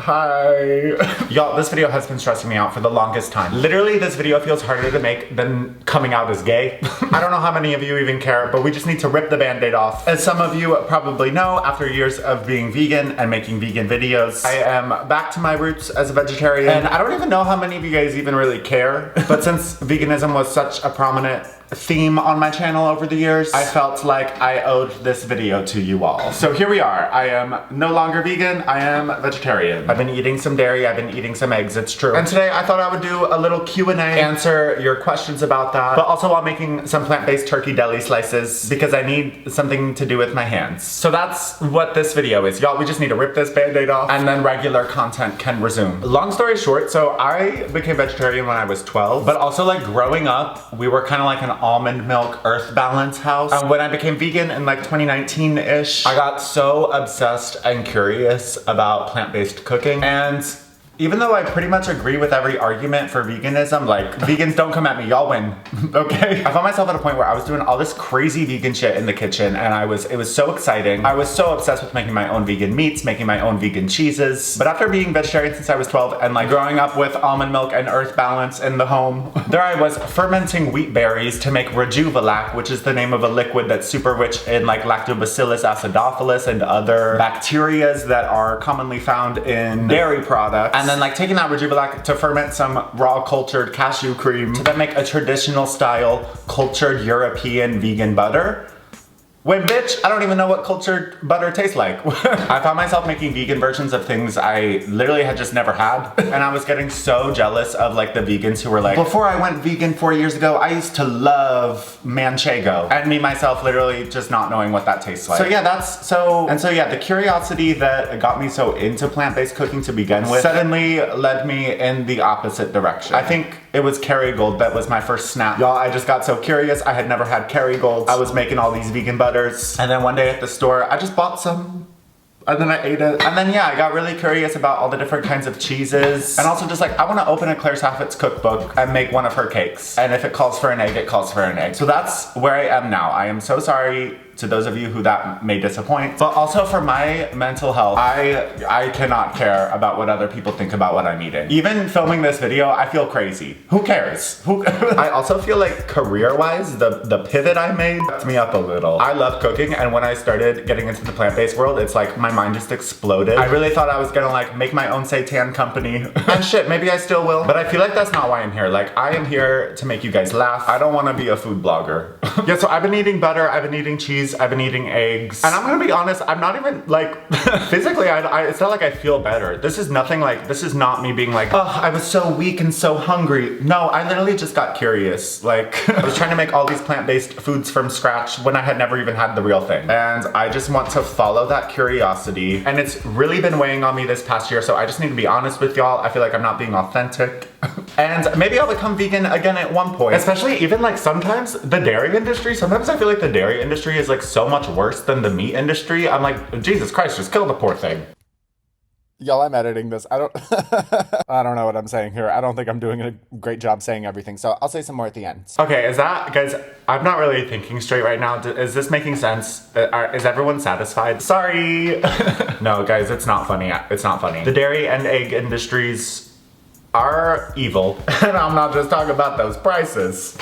Hi. Y'all, this video has been stressing me out for the longest time. Literally, this video feels harder to make than coming out as gay. I don't know how many of you even care, but we just need to rip the band-aid off. As some of you probably know, after years of being vegan and making vegan videos, I am back to my roots as a vegetarian. And I don't even know how many of you guys even really care, but since veganism was such a prominent theme on my channel over the years, I felt like I owed this video to you all. So here we are. I am no longer vegan, I am vegetarian. I've been eating some dairy, I've been eating some eggs, it's true. And today I thought I would do a little Q&A, answer your questions about that, but also while making some plant-based turkey deli slices because I need something to do with my hands. So that's what this video is. Y'all, we just need to rip this band-aid off and then regular content can resume. Long story short, so I became vegetarian when I was 12, but also like growing up, we were kind of like an almond milk earth balance house. And when I became vegan in like 2019-ish, I got so obsessed and curious about plant-based cooking. And even though I pretty much agree with every argument for veganism, like, vegans don't come at me, y'all win, okay? I found myself at a point where I was doing all this crazy vegan shit in the kitchen and it was so exciting. I was so obsessed with making my own vegan meats, making my own vegan cheeses. But after being vegetarian since I was 12 and like growing up with almond milk and earth balance in the home, there I was fermenting wheat berries to make Rejuvelac, which is the name of a liquid that's super rich in like Lactobacillus acidophilus and other bacterias that are commonly found in dairy products. And then like taking that Rejuvelac to ferment some raw cultured cashew cream to then make a traditional style cultured European vegan butter. Wait, bitch, I don't even know what cultured butter tastes like. I found myself making vegan versions of things I literally had just never had. And I was getting so jealous of like the vegans who were like, before I went vegan 4 years ago, I used to love manchego. And me myself literally just not knowing what that tastes like. So yeah, the curiosity that got me so into plant-based cooking to begin with suddenly led me in the opposite direction. I think it was Kerrygold that was my first snap. Y'all, I just got so curious. I had never had Kerrygold. I was making all these vegan butters. And then one day at the store, I just bought some and then I ate it. And then yeah, I got really curious about all the different kinds of cheeses. And also just like, I wanna open a Claire Saffit's cookbook and make one of her cakes. And if it calls for an egg, it calls for an egg. So that's where I am now. I am so sorry to those of you who that may disappoint. But also for my mental health, I cannot care about what other people think about what I'm eating. Even filming this video, I feel crazy. Who cares? I also feel like career-wise, the pivot I made fucked me up a little. I love cooking, and when I started getting into the plant-based world, it's like my mind just exploded. I really thought I was gonna like make my own seitan company. And shit, maybe I still will. But I feel like that's not why I'm here. Like, I am here to make you guys laugh. I don't wanna be a food blogger. Yeah, so I've been eating butter, I've been eating cheese, I've been eating eggs. And I'm gonna be honest, I'm not even like, physically, it's not like I feel better. This is nothing like, this is not me being like, oh, I was so weak and so hungry. No, I literally just got curious. Like, I was trying to make all these plant-based foods from scratch when I had never even had the real thing. And I just want to follow that curiosity. And it's really been weighing on me this past year, so I just need to be honest with y'all. I feel like I'm not being authentic. And maybe I'll become vegan again at one point. Especially even like sometimes the dairy industry, sometimes I feel like the dairy industry is like so much worse than the meat industry. I'm like, Jesus Christ, just kill the poor thing. Y'all, I'm editing this. I don't know what I'm saying here. I don't think I'm doing a great job saying everything, so I'll say some more at the end. Okay, guys, I'm not really thinking straight right now. Is this making sense? Is everyone satisfied? Sorry. No, guys, it's not funny. It's not funny. The dairy and egg industries are evil. And I'm not just talking about those prices.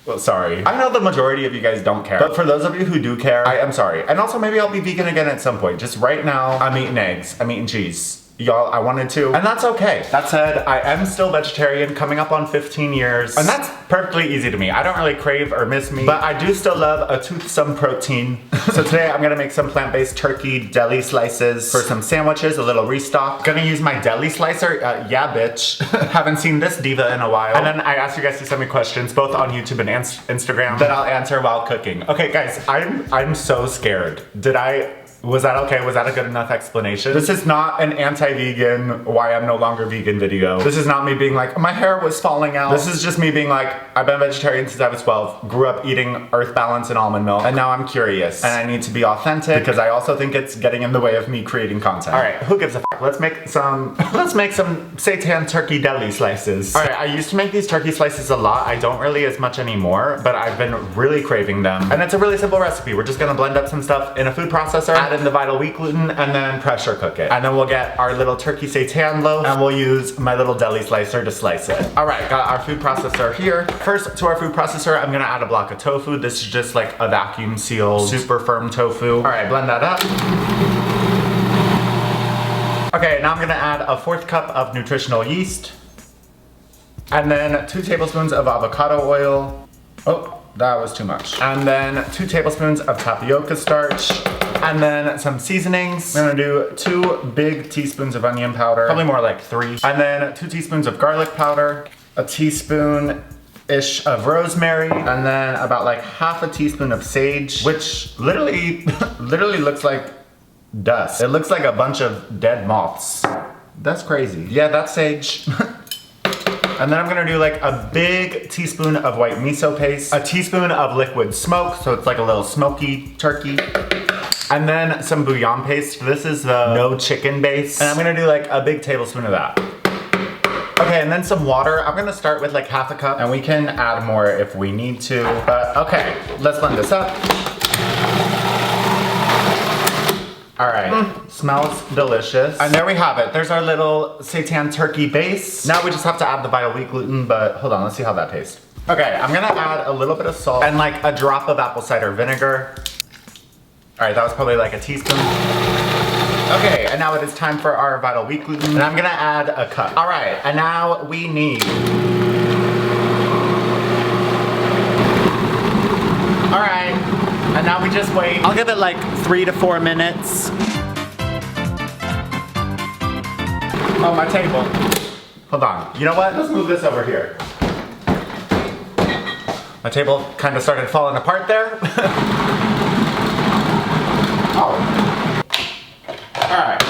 Well, sorry. I know the majority of you guys don't care, but for those of you who do care, I am sorry. And also maybe I'll be vegan again at some point. Just right now, I'm eating eggs, I'm eating cheese. Y'all, I wanted to, and that's okay. That said, I am still vegetarian, coming up on 15 years, and that's perfectly easy to me. I don't really crave or miss meat, but I do still love a toothsome protein. So today I'm gonna make some plant-based turkey deli slices for some sandwiches, a little restock. Gonna use my deli slicer, yeah bitch. Haven't seen this diva in a while. And then I asked you guys to send me questions, both on YouTube and Instagram, that I'll answer while cooking. Okay guys, I'm so scared. Was that okay? Was that a good enough explanation? This is not an anti-vegan, why I'm no longer vegan video. This is not me being like, my hair was falling out. This is just me being like, I've been vegetarian since I was 12, grew up eating earth balance and almond milk, and now I'm curious. And I need to be authentic because I also think it's getting in the way of me creating content. All right, who gives a fuck? Let's make some seitan turkey deli slices. All right, I used to make these turkey slices a lot. I don't really as much anymore, but I've been really craving them. And it's a really simple recipe. We're just gonna blend up some stuff in a food processor, add add in the vital wheat gluten, and then pressure cook it. And then we'll get our little turkey seitan loaf, and we'll use my little deli slicer to slice it. All right, got our food processor here. First, to our food processor, I'm gonna add a block of tofu. This is just like a vacuum sealed, super firm tofu. All right, blend that up. Okay, now I'm gonna add a 1/4 cup of nutritional yeast, and then 2 tablespoons of avocado oil. Oh, that was too much. And then 2 tablespoons of tapioca starch, and then some seasonings. I'm gonna do 2 big teaspoons of onion powder, probably more like 3. And then 2 teaspoons of garlic powder, a teaspoon-ish of rosemary, and then about like 1/2 teaspoon of sage, which literally looks like dust. It looks like a bunch of dead moths. That's crazy. Yeah, that's sage. And then I'm gonna do like a big teaspoon of white miso paste, a teaspoon of liquid smoke, so it's like a little smoky turkey, and then some bouillon paste. This is the no chicken base, and I'm gonna do like a big tablespoon of that. Okay, and then some water. I'm gonna start with like 1/2 cup, and we can add more if we need to, but okay, let's blend this up. All right, smells delicious. And there we have it. There's our little seitan turkey base. Now we just have to add the vital wheat gluten, but hold on, let's see how that tastes. Okay, I'm gonna add a little bit of salt and like a drop of apple cider vinegar. All right, that was probably like a teaspoon. Okay, and now it is time for our vital wheat gluten, and I'm gonna add a cup. All right, and now we need. All right. And now we just wait. I'll give it like 3 to 4 minutes. Oh, my table. Hold on. You know what? Let's move this over here. My table kind of started falling apart there. Oh. All right.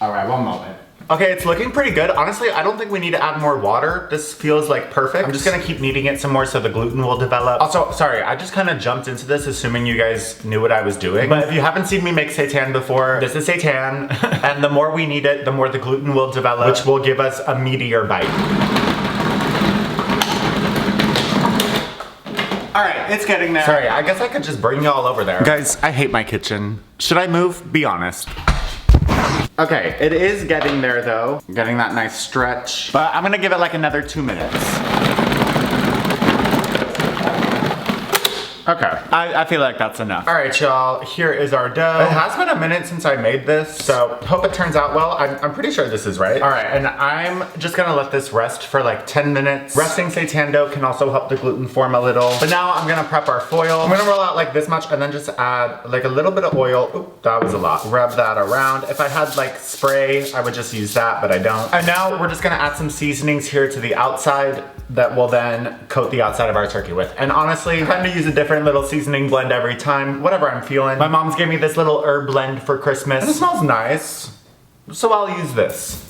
All right, one moment. Okay, it's looking pretty good. Honestly, I don't think we need to add more water. This feels like perfect. I'm just gonna keep kneading it some more so the gluten will develop. Also, sorry, I just kind of jumped into this assuming you guys knew what I was doing. But if you haven't seen me make seitan before, this is seitan. And the more we knead it, the more the gluten will develop, which will give us a meatier bite. All right, it's getting there. Sorry, I guess I could just bring y'all over there. Guys, I hate my kitchen. Should I move? Be honest. Okay, it is getting there though. I'm getting that nice stretch. But I'm gonna give it like another 2 minutes. Okay, I feel like that's enough. All right, y'all, here is our dough. It has been a minute since I made this, so hope it turns out well. I'm pretty sure this is right. All right, and I'm just gonna let this rest for like 10 minutes. Resting seitan dough can also help the gluten form a little. But now I'm gonna prep our foil. I'm gonna roll out like this much and then just add like a little bit of oil. Oop, that was a lot. Rub that around. If I had like spray, I would just use that, but I don't. And now we're just gonna add some seasonings here to the outside that we'll then coat the outside of our turkey with. And honestly, I'm trying to use a different little seasoning blend every time, whatever I'm feeling. My mom's gave me this little herb blend for Christmas. And it smells nice, so I'll use this.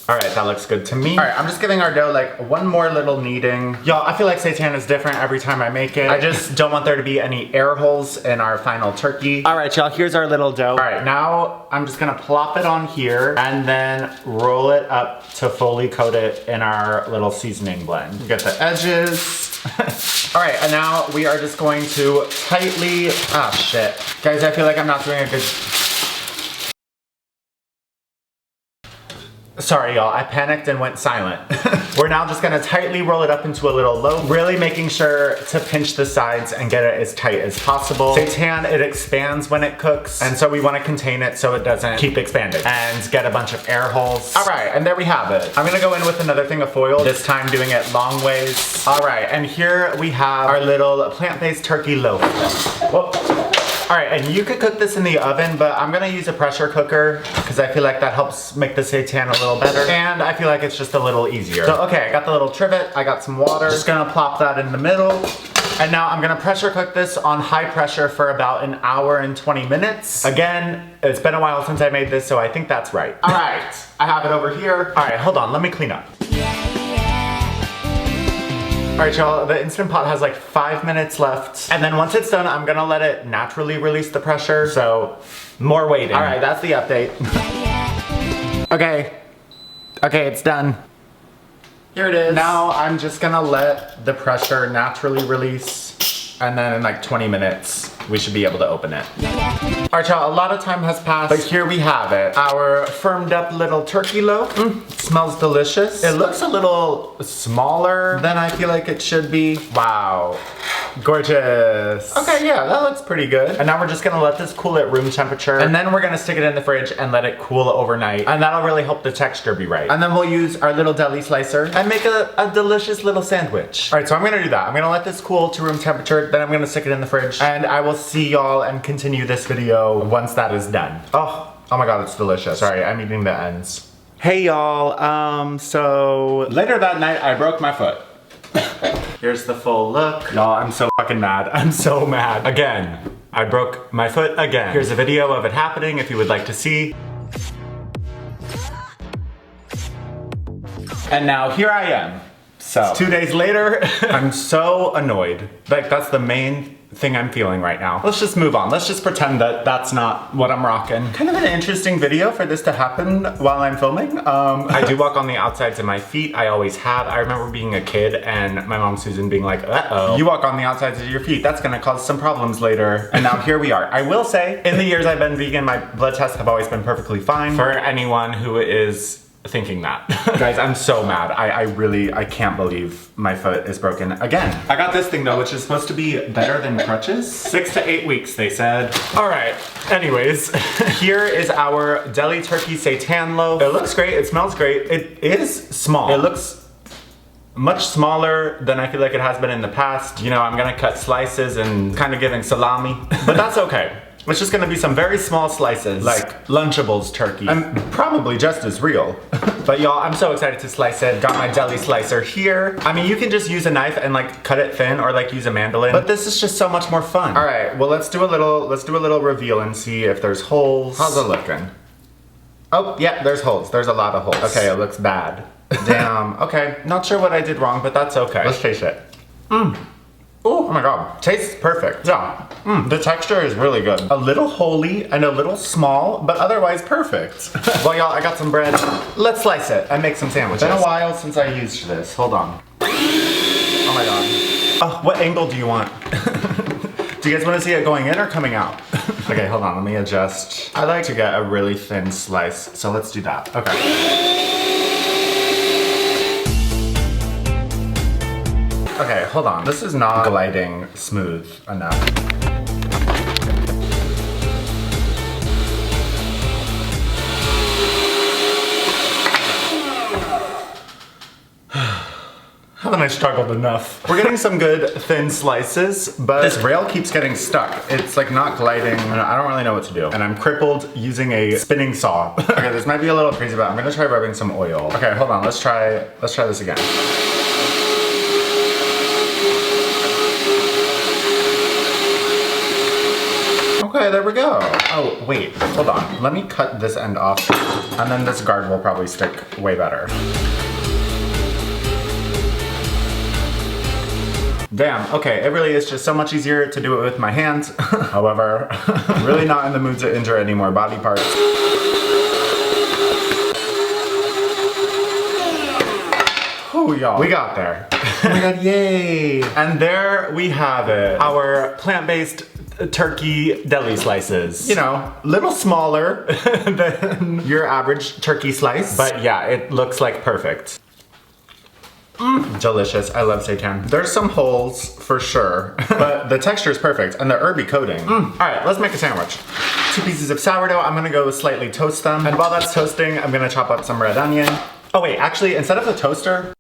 All right, that looks good to me. All right, I'm just giving our dough like one more little kneading. Y'all, I feel like seitan is different every time I make it. I just don't want there to be any air holes in our final turkey. All right, y'all, here's our little dough. All right, now I'm just gonna plop it on here and then roll it up to fully coat it in our little seasoning blend. Get the edges. All right, and now we are just going to tightly, ah, shit. Guys, I feel like I'm not doing a good, sorry y'all, I panicked and went silent. We're now just gonna tightly roll it up into a little loaf, really making sure to pinch the sides and get it as tight as possible. Seitan, it expands when it cooks, and so we wanna contain it so it doesn't keep expanding and get a bunch of air holes. All right, and there we have it. I'm gonna go in with another thing of foil, this time doing it long ways. All right, and here we have our little plant-based turkey loaf. Whoa. All right, and you could cook this in the oven, but I'm gonna use a pressure cooker because I feel like that helps make the seitan a little better, and I feel like it's just a little easier. So, okay, I got the little trivet, I got some water. Just gonna plop that in the middle. And now I'm gonna pressure cook this on high pressure for about 1 hour and 20 minutes. Again, it's been a while since I made this, so I think that's right. All right, I have it over here. All right, hold on, let me clean up. All right, y'all, the Instant Pot has like 5 minutes left. And then once it's done, I'm gonna let it naturally release the pressure. So more waiting. All right, that's the update. Okay, it's done. Here it is. Now I'm just gonna let the pressure naturally release. And then in like 20 minutes, we should be able to open it. All right, y'all, a lot of time has passed, but here we have it. Our firmed up little turkey loaf. Smells delicious. It looks a little smaller than I feel like it should be. Wow, gorgeous. Okay, yeah, that looks pretty good. And now we're just gonna let this cool at room temperature, and then we're gonna stick it in the fridge and let it cool overnight, and that'll really help the texture be right. And then we'll use our little deli slicer and make a delicious little sandwich. All right, so I'm gonna do that. I'm gonna let this cool to room temperature, then I'm gonna stick it in the fridge, and I will see y'all and continue this video once that is done. Oh my God, it's delicious. Sorry, I'm eating the ends. Hey y'all, so later that night I broke my foot. Here's the full look. Y'all, I'm so fucking mad. I'm so mad. Again, I broke my foot again. Here's a video of it happening if you would like to see. And now here I am. So 2 days later, I'm so annoyed. Like, that's the main thing I'm feeling right now. Let's just move on. Let's just pretend that that's not what I'm rocking. Kind of an interesting video for this to happen while I'm filming. I do walk on the outsides of my feet. I always have. I remember being a kid and my mom Susan being like, uh-oh, you walk on the outsides of your feet. That's gonna cause some problems later. And now here we are. I will say, in the years I've been vegan, my blood tests have always been perfectly fine. For anyone who is thinking that. Guys, I'm so mad. I can't believe my foot is broken again. I got this thing though, which is supposed to be better than crutches. 6 to 8 weeks, they said. All right, anyways, here is our deli turkey seitan loaf. It looks great, it smells great. It is small. It looks much smaller than I feel like it has been in the past. You know, I'm gonna cut slices and kind of giving salami, but that's okay. It's just gonna be some very small slices, like Lunchables turkey. And probably just as real. But y'all, I'm so excited to slice it. Got my deli slicer here. I mean, you can just use a knife and like cut it thin or like use a mandolin, but this is just so much more fun. All right, well, let's do a little reveal and see if there's holes. How's it looking? Oh, yeah, there's holes. There's a lot of holes. Okay, it looks bad. Damn, okay. Not sure what I did wrong, but that's okay. Let's taste it. Oh my God, tastes perfect. Yeah, the texture is really good. A little holy and a little small, but otherwise perfect. Well, y'all, I got some bread. Let's slice it and make some sandwiches. It's been a while since I used this. Hold on. Oh my God. Oh, what angle do you want? Do you guys want to see it going in or coming out? Okay, hold on, let me adjust. I like to get a really thin slice, so let's do that. Okay. Okay, hold on. This is not gliding smooth enough. Haven't I struggled enough? We're getting some good thin slices, but this rail keeps getting stuck. It's like not gliding. I don't really know what to do. And I'm crippled using a spinning saw. Okay, this might be a little crazy, but I'm gonna try rubbing some oil. Okay, hold on, let's try this again. Okay, there we go. Oh, wait, hold on. Let me cut this end off, and then this guard will probably stick way better. Damn, okay, it really is just so much easier to do it with my hands. However, I'm really not in the mood to injure any more body parts. Oh, y'all, we got there. Oh my God, yay. And there we have it. Our plant-based turkey deli slices. You know, little smaller than your average turkey slice, but yeah, it looks like perfect. Delicious. I love seitan. There's some holes for sure, but the texture is perfect and the herby coating. All right, let's make a sandwich. 2 pieces of sourdough. I'm gonna go slightly toast them, and while that's toasting, I'm gonna chop up some red onion. Oh wait, actually, instead of the toaster,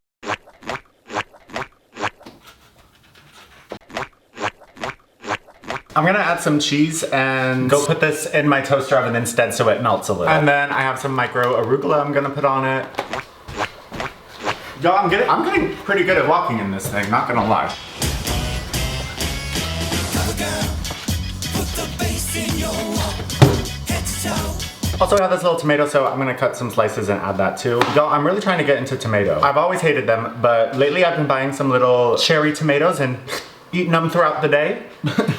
I'm gonna add some cheese and go put this in my toaster oven instead so it melts a little. And then I have some micro arugula I'm gonna put on it. Yo, I'm getting pretty good at walking in this thing, not gonna lie. Also, I have this little tomato, so I'm gonna cut some slices and add that too. Y'all, I'm really trying to get into tomato. I've always hated them, but lately I've been buying some little cherry tomatoes and eating them throughout the day.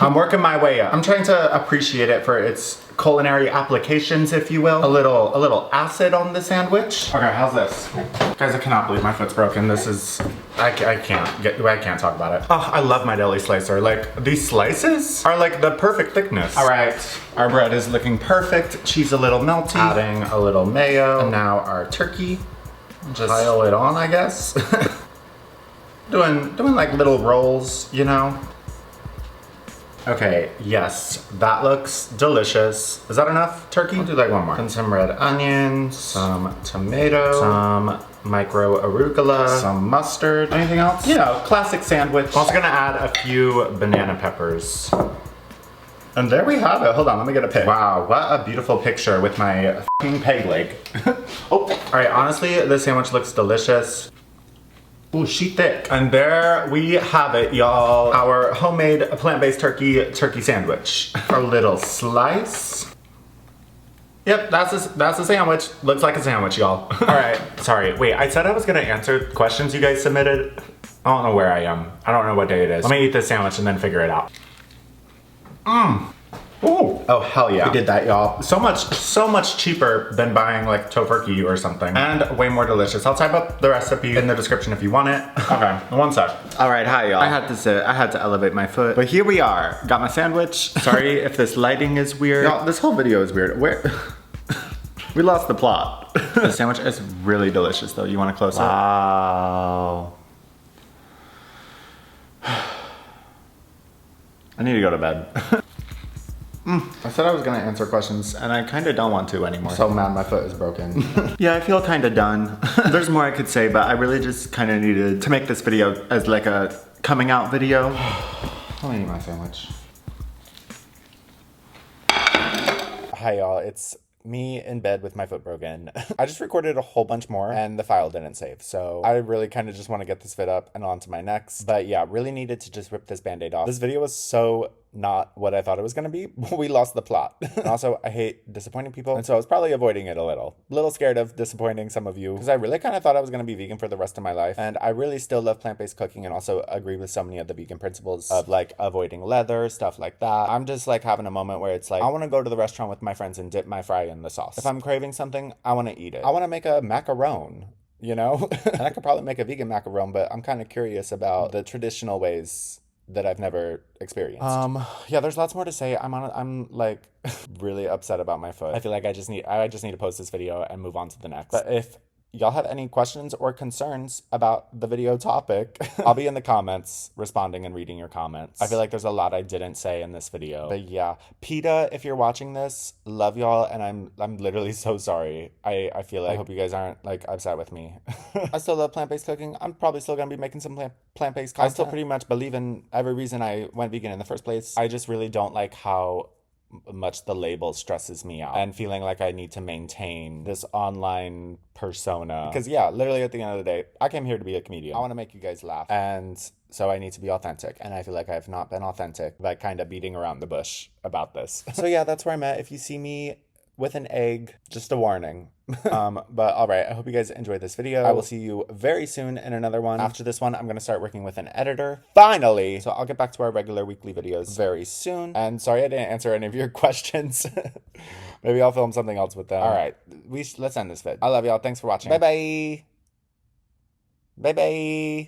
I'm working my way up. I'm trying to appreciate it for its culinary applications, if you will. A little acid on the sandwich. Okay, how's this? Guys, I cannot believe my foot's broken. This is, I can't talk about it. Oh, I love my deli slicer. Like, these slices are like the perfect thickness. All right, our bread is looking perfect. Cheese a little melty. Adding a little mayo. And now our turkey. Just pile it on, I guess. doing like little rolls, you know? Okay, yes, that looks delicious. Is that enough turkey? I'll do like one more. And some red onions, some tomato, some micro arugula, some mustard. Anything else? You know, classic sandwich. I'm also gonna add a few banana peppers. And there we have it. Hold on, let me get a pic. Wow, what a beautiful picture with my f***ing peg leg. Oh, all right, honestly, this sandwich looks delicious. Ooh, sheet thick. And there we have it, y'all. Our homemade plant-based turkey sandwich. A little slice. Yep, that's a sandwich. Looks like a sandwich, y'all. All right, sorry. Wait, I said I was gonna answer questions you guys submitted. I don't know where I am. I don't know what day it is. Let me eat this sandwich and then figure it out. Ooh. Oh, hell yeah. We did that, y'all. So much cheaper than buying like tofurkey or something. And way more delicious. I'll type up the recipe in the description if you want it. Okay, one sec. All right, hi y'all. I had to elevate my foot. But here we are. Got my sandwich. Sorry if this lighting is weird. Y'all, this whole video is weird. We lost the plot. The sandwich is really delicious though. You want a close up? Wow. I need to go to bed. I said I was gonna answer questions and I kinda don't want to anymore. So mad my foot is broken. Yeah, I feel kinda done. There's more I could say, but I really just kinda needed to make this video as like a coming out video. Let me eat my sandwich. Hi y'all, it's me in bed with my foot broken. I just recorded a whole bunch more and the file didn't save. So I really kind of just want to get this vid up and on to my next. But yeah, really needed to just rip this band-aid off. This video was so not what I thought it was going to be. We lost the plot. And also, I hate disappointing people. And so I was probably avoiding it a little. A little scared of disappointing some of you. Because I really kind of thought I was going to be vegan for the rest of my life. And I really still love plant-based cooking and also agree with so many of the vegan principles of like avoiding leather, stuff like that. I'm just like having a moment where it's like, I want to go to the restaurant with my friends and dip my fry in the sauce. If I'm craving something, I want to eat it. I want to make a macaron, you know? And I could probably make a vegan macaron, but I'm kind of curious about the traditional ways that I've never experienced. Yeah, there's lots more to say. I'm like really upset about my foot. I feel like I just need to post this video and move on to the next. But if y'all have any questions or concerns about the video topic, I'll be in the comments responding and reading your comments. I feel like there's a lot I didn't say in this video. But yeah, PETA, if you're watching this, love y'all, and I'm literally so sorry. I feel like I hope you guys aren't like upset with me. I still love plant-based cooking. I'm probably still gonna be making some plant-based content. I still pretty much believe in every reason I went vegan in the first place. I just really don't like how much the label stresses me out and feeling like I need to maintain this online persona. Because yeah, literally at the end of the day, I came here to be a comedian. I want to make you guys laugh. And so I need to be authentic. And I feel like I have not been authentic by kind of beating around the bush about this. So yeah, that's where I'm at. If you see me with an egg, just a warning. But all right, I hope you guys enjoyed this video. I will see you very soon in another one. After this one, I'm gonna start working with an editor, finally. So I'll get back to our regular weekly videos very soon. And sorry I didn't answer any of your questions. Maybe I'll film something else with them. All right, let's end this vid. I love y'all. Thanks for watching. Bye-bye. Bye-bye.